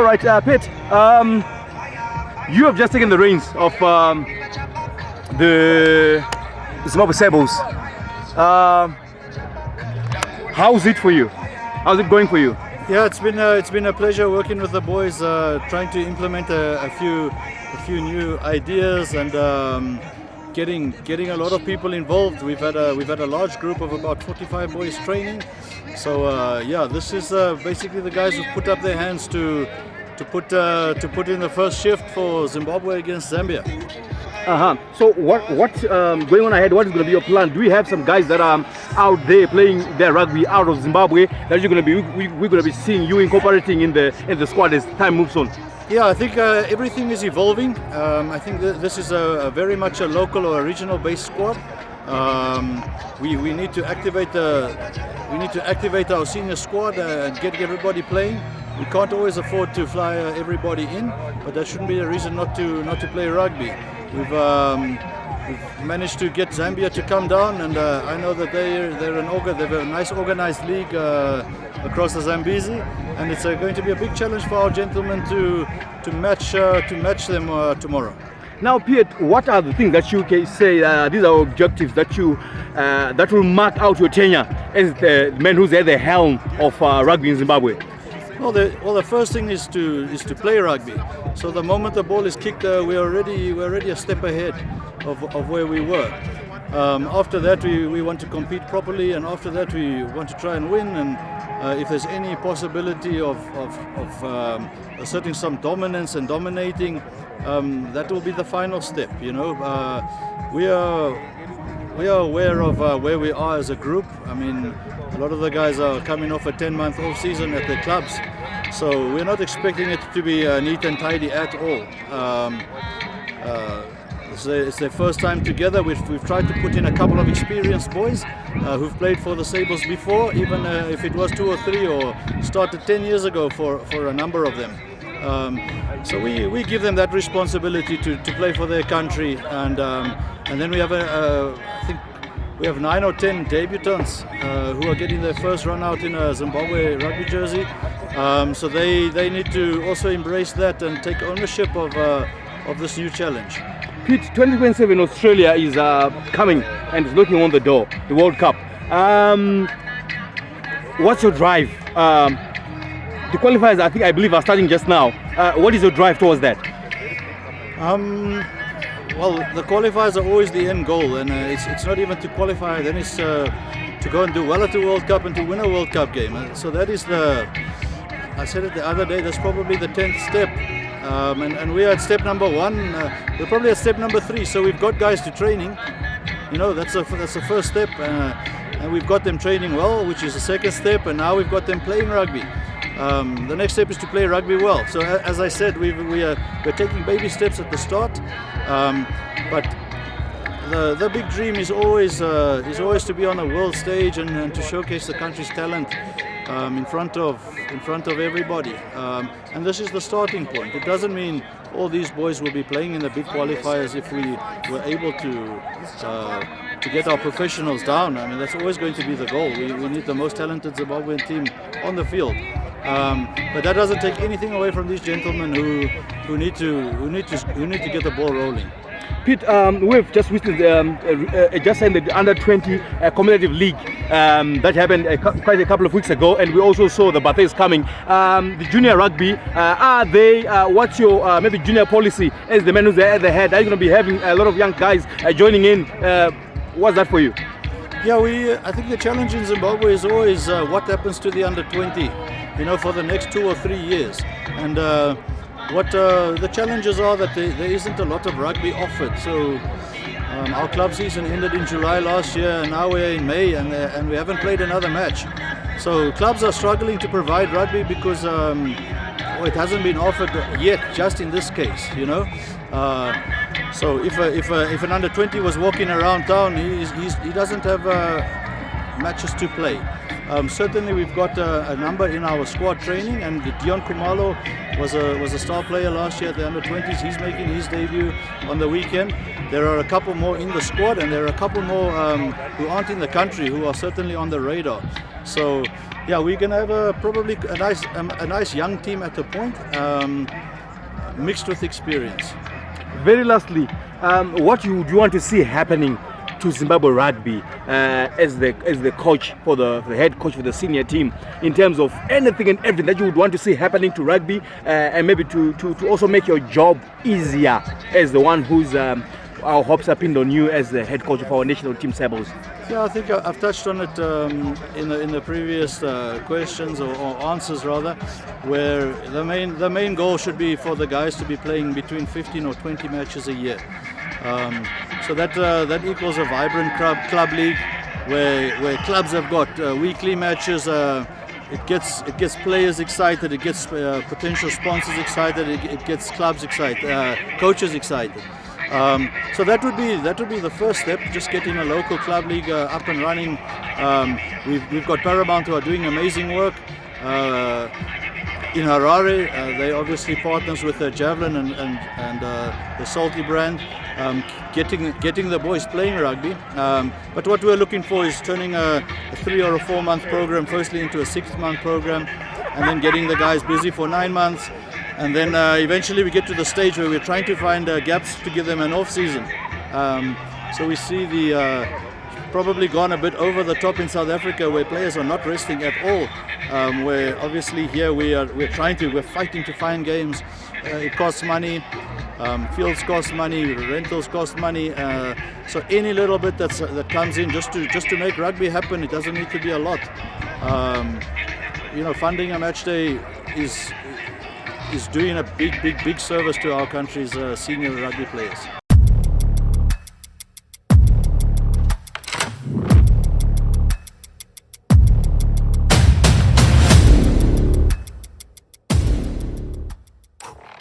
right, Piet, you have just taken the reins of the Zimbabwe Sables. How's it for you? How's it going for you? Yeah, it's been a pleasure working with the boys, trying to implement a few new ideas and getting a lot of people involved. We've had a large group of about 45 boys training. So yeah, this is basically the guys who put up their hands to put in the first shift for Zimbabwe against Zambia. So what's going on ahead? What is going to be your plan? Do we have some guys that are out there playing their rugby out of Zimbabwe that we're going to be seeing you incorporating in the squad as time moves on? Yeah, I think everything is evolving. I think this is a very much a local or a regional based squad. We need to activate our senior squad and get everybody playing. We can't always afford to fly everybody in, but that shouldn't be a reason not to play rugby. We've managed to get Zambia to come down, and I know that they have a nice organized league across the Zambezi, and it's going to be a big challenge for our gentlemen to match them tomorrow. Now, Piet, what are the things that you can say these are objectives that you that will mark out your tenure as the man who's at the helm of rugby in Zimbabwe? Well, the first thing is to play rugby. So the moment the ball is kicked, we're already a step ahead of where we were. After that, we want to compete properly, and after that, we want to try and win. And if there's any possibility of asserting some dominance and dominating, that will be the final step. You know, we are aware of where we are as a group. I mean, a lot of the guys are coming off a 10-month off season at their clubs, so we're not expecting it to be neat and tidy at all. It's their first time together. We've tried to put in a couple of experienced boys who've played for the Sables before, even if it was 2 or 3 or started 10 years ago for a number of them. So we give them that responsibility to play for their country, and then we have I think we have 9 or 10 debutants who are getting their first run out in a Zimbabwe rugby jersey. So they need to also embrace that and take ownership of this new challenge. Piet, 2027 Australia is coming and is knocking on the door, the World Cup. What's your drive? The qualifiers, I believe, are starting just now. What is your drive towards that? Well, the qualifiers are always the end goal, and it's not even to qualify. Then it's to go and do well at the World Cup and to win a World Cup game. So that is I said it the other day, that's probably the 10th step. And we are at step number 1. We're probably at step number 3. So we've got guys to training. You know, that's the first step. And we've got them training well, which is the second step. And now we've got them playing rugby. The next step is to play rugby well. So as I said, we're taking baby steps at the start. But the big dream is always to be on a world stage and to showcase the country's talent in front of everybody. And this is the starting point. It doesn't mean all these boys will be playing in the big qualifiers if we were able to get our professionals down. I mean, that's always going to be the goal. We need the most talented Zimbabwean team on the field. But that doesn't take anything away from these gentlemen who need to get the ball rolling. Piet, we've just witnessed just in the under-20 competitive league that happened quite a couple of weeks ago, and we also saw the Baths coming. The junior rugby, are they? What's your maybe junior policy as the men who's at the head? Are you going to be having a lot of young guys joining in? What's that for you? Yeah, I think the challenge in Zimbabwe is always what happens to the under-20, you know, for the next 2 or 3 years. And what the challenges are that there isn't a lot of rugby offered. So our club season ended in July last year, and now we're in May, and we haven't played another match. So clubs are struggling to provide rugby because it hasn't been offered yet, just in this case, you know. So if an under-20 was walking around town, he doesn't have matches to play. Certainly we've got a number in our squad training, and Dion Kumalo was a star player last year at the under-20s. He's making his debut on the weekend. There are a couple more in the squad, and there are a couple more who aren't in the country who are certainly on the radar. So yeah, we're going to have probably a nice young team at the point, mixed with experience. Very lastly, what do you want to see happening to Zimbabwe Rugby as the coach for the head coach for the senior team, in terms of anything and everything that you would want to see happening to rugby, and maybe to also make your job easier as the one who's our hopes are pinned on you as the head coach of our national team, Sables? Yeah, I think I've touched on it in the previous questions or answers rather, where the main goal should be for the guys to be playing between 15 or 20 matches a year. So that equals a vibrant club league where clubs have got weekly matches. It gets players excited. It gets potential sponsors excited. It gets clubs excited, coaches excited. So that would be the first step, just getting a local club league up and running. We've got Paramount who are doing amazing work in Harare. They obviously partners with Javelin and the Salty brand, getting the boys playing rugby. But what we're looking for is turning a 3 or a 4 month program firstly into a 6 month program, and then getting the guys busy for 9 months. And then eventually we get to the stage where we're trying to find gaps to give them an off season. So we see the probably gone a bit over the top in South Africa, where players are not resting at all. Where obviously here we're fighting to find games. It costs money. Fields cost money. Rentals cost money. So any little bit that comes in just to make rugby happen, it doesn't need to be a lot. Funding a match day is doing a big service to our country's senior rugby players.